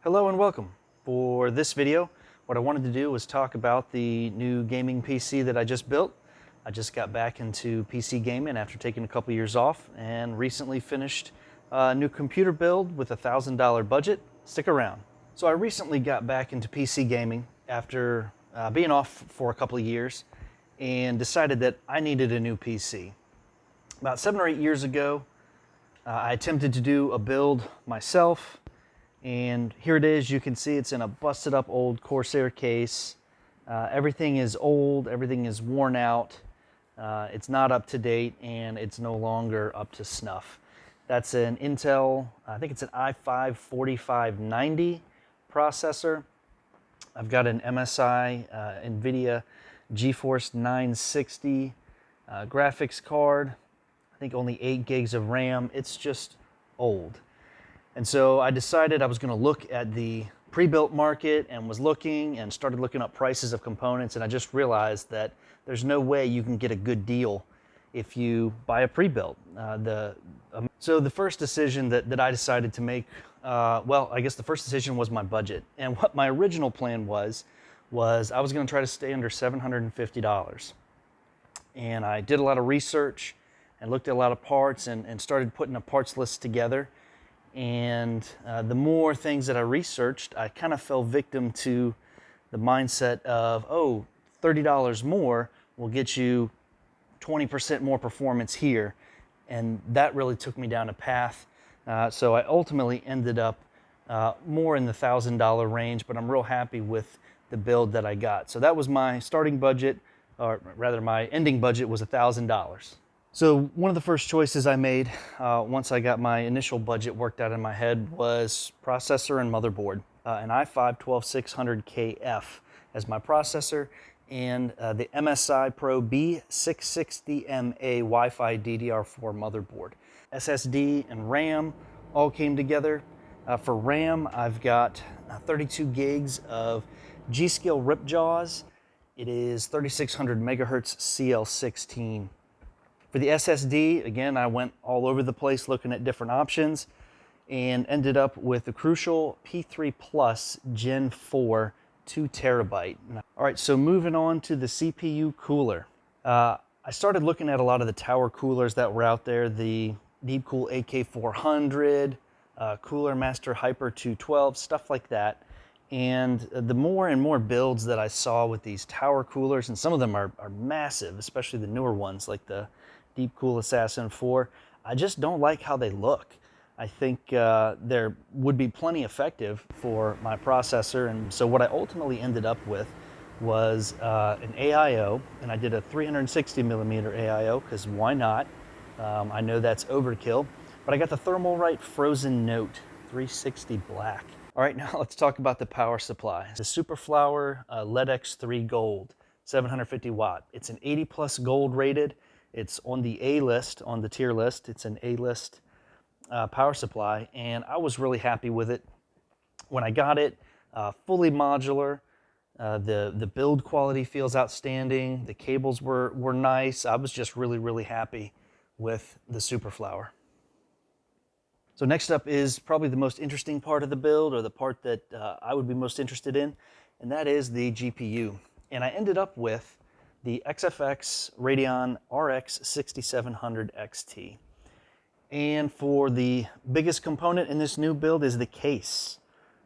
Hello and welcome. For this video, what I wanted to do was talk about the new gaming PC that I just built. I just got back into PC gaming after taking a couple years off and recently finished a new computer build with a $1,000 budget. Stick around. So I recently got back into PC gaming after being off for a couple of years and decided that I needed a new PC. About 7 or 8 years ago, I attempted to do a build myself. And here it is. You can see it's in a busted up old Corsair case. Everything is old, everything is worn out. It's not up to date, and it's no longer up to snuff. That's an Intel, I think it's an i5-4590 processor. I've got an MSI NVIDIA GeForce 960 graphics card. I think only 8 gigs of RAM. It's just old. And so I decided I was going to look at the pre-built market and was looking and started looking up prices of components, and I just realized that there's no way you can get a good deal if you buy a pre-built. So the first decision that I decided to make, well, I guess the first decision was my budget. And what my original plan was I was going to try to stay under $750. And I did a lot of research and looked at a lot of parts and started putting a parts list together. And the more things that I researched, I kind of fell victim to the mindset of, oh, $30 more will get you 20% more performance here. And that really took me down a path. So I ultimately ended up more in the $1,000 range, but I'm real happy with the build that I got. So that was my starting budget, or rather my ending budget was $1,000. So one of the first choices I made once I got my initial budget worked out in my head was processor and motherboard. An i5-12600KF as my processor, and the MSI Pro B660M Wi-Fi DDR4 motherboard. SSD and RAM all came together. For RAM, I've got 32 gigs of G.Skill Ripjaws. It is 3600 megahertz CL16. For the SSD, again, I went all over the place looking at different options and ended up with the Crucial P3 Plus Gen 4 2 terabyte. All right, so moving on to the CPU cooler. I started looking at a lot of the tower coolers that were out there, the Deepcool AK400, Cooler Master Hyper 212, stuff like that. And the more and more builds that I saw with these tower coolers, and some of them are massive, especially the newer ones like the Deepcool Assassin 4, I just don't like how they look. I think there would be plenty effective for my processor, and so what I ultimately ended up with was an AIO, and I did a 360 millimeter AIO, because why not? I know that's overkill, but I got the Thermalright Frozen Note 360 Black. All right, now let's talk about the power supply. The Superflower LED X3 Gold, 750 watt. It's an 80 plus gold rated. It's on the A list, on the tier list. It's an A list power supply, and I was really happy with it. When I got it, fully modular, the build quality feels outstanding. The cables were nice. I was just really happy with the Superflower. So next up is probably the most interesting part of the build, or the part that I would be most interested in, and that is the GPU. And I ended up with the XFX Radeon RX 6700 XT. And for the biggest component in this new build is the case,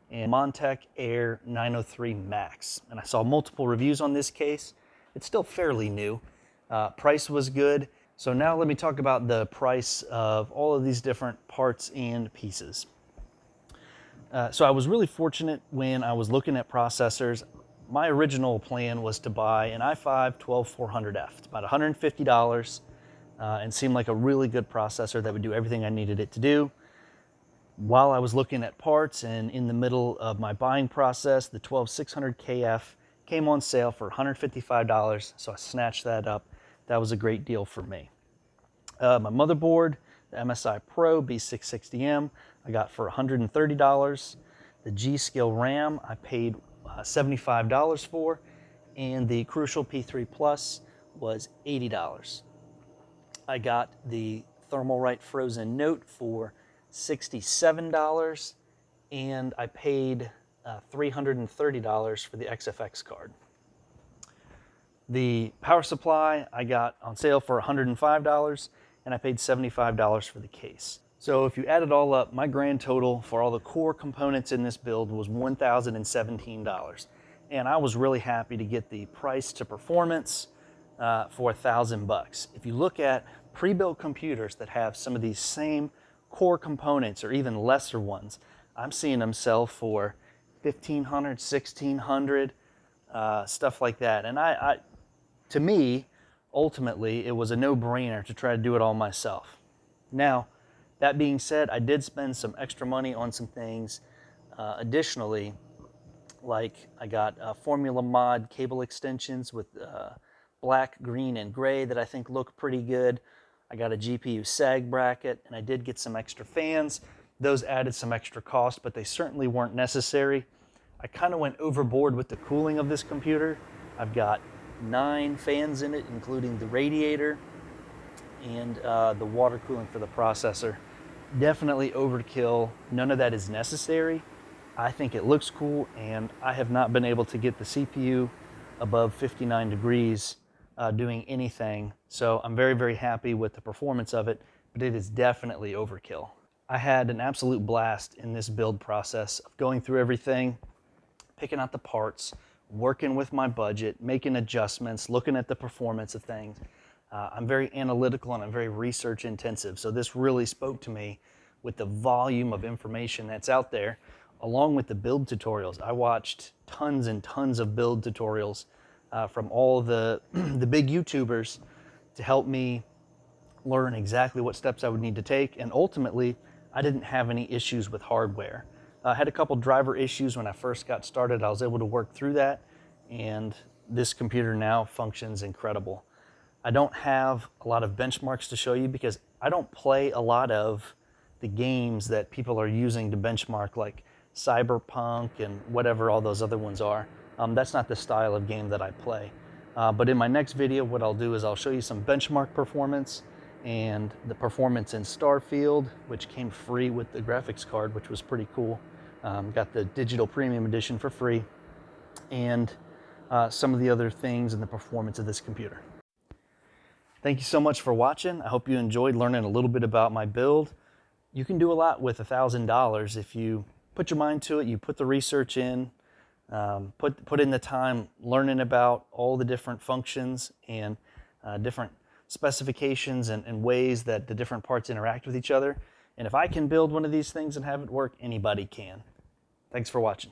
and Montech Air 903 Max. And I saw multiple reviews on this case. It's still fairly new. Price was good. So now let me talk about the price of all of these different parts and pieces. So I was really fortunate when I was looking at processors. My original plan was to buy an i5-12400F. It's about $150 and seemed like a really good processor that would do everything I needed it to do. While I was looking at parts and in the middle of my buying process, the 12600KF came on sale for $155, so I snatched that up. That was a great deal for me. My motherboard, the MSI Pro B660M, I got for $130. The G.Skill RAM, I paid $75 for, and the Crucial P3 Plus was $80. I got the Thermalright Frozen Note for $67, and I paid $330 for the XFX card. The power supply I got on sale for $105, and I paid $75 for the case. So if you add it all up, my grand total for all the core components in this build was $1,017. And I was really happy to get the price to performance for $1,000. If you look at pre-built computers that have some of these same core components or even lesser ones, I'm seeing them sell for $1,500, $1,600, stuff like that. And to me, ultimately, it was a no-brainer to try to do it all myself. Now, that being said, I did spend some extra money on some things additionally, like I got Formula Mod cable extensions with black, green, and gray that I think look pretty good. I got a GPU sag bracket, and I did get some extra fans. Those added some extra cost, but they certainly weren't necessary. I kind of went overboard with the cooling of this computer. I've got 9 fans in it, including the radiator and the water cooling for the processor. Definitely overkill. None of that is necessary. I think it looks cool, and I have not been able to get the CPU above 59 degrees doing anything. So I'm very, very happy with the performance of it, but it is definitely overkill. I had an absolute blast in this build process of going through everything, picking out the parts, working with my budget, making adjustments, looking at the performance of things. I'm very analytical and I'm very research intensive, so this really spoke to me with the volume of information that's out there, along with the build tutorials. I watched tons and tons of build tutorials from all the big YouTubers to help me learn exactly what steps I would need to take, and ultimately, I didn't have any issues with hardware. I had a couple driver issues when I first got started. I was able to work through that, and this computer now functions incredible. I don't have a lot of benchmarks to show you because I don't play a lot of the games that people are using to benchmark, like Cyberpunk and whatever all those other ones are. That's not the style of game that I play. But in my next video, what I'll do is I'll show you some benchmark performance and the performance in Starfield, which came free with the graphics card, which was pretty cool. Got the digital premium edition for free, and some of the other things in the performance of this computer. Thank you so much for watching. I hope you enjoyed learning a little bit about my build. You can do a lot with $1,000 if you put your mind to it, you put the research in, put in the time learning about all the different functions and different specifications and ways that the different parts interact with each other. And if I can build one of these things and have it work, anybody can. Thanks for watching.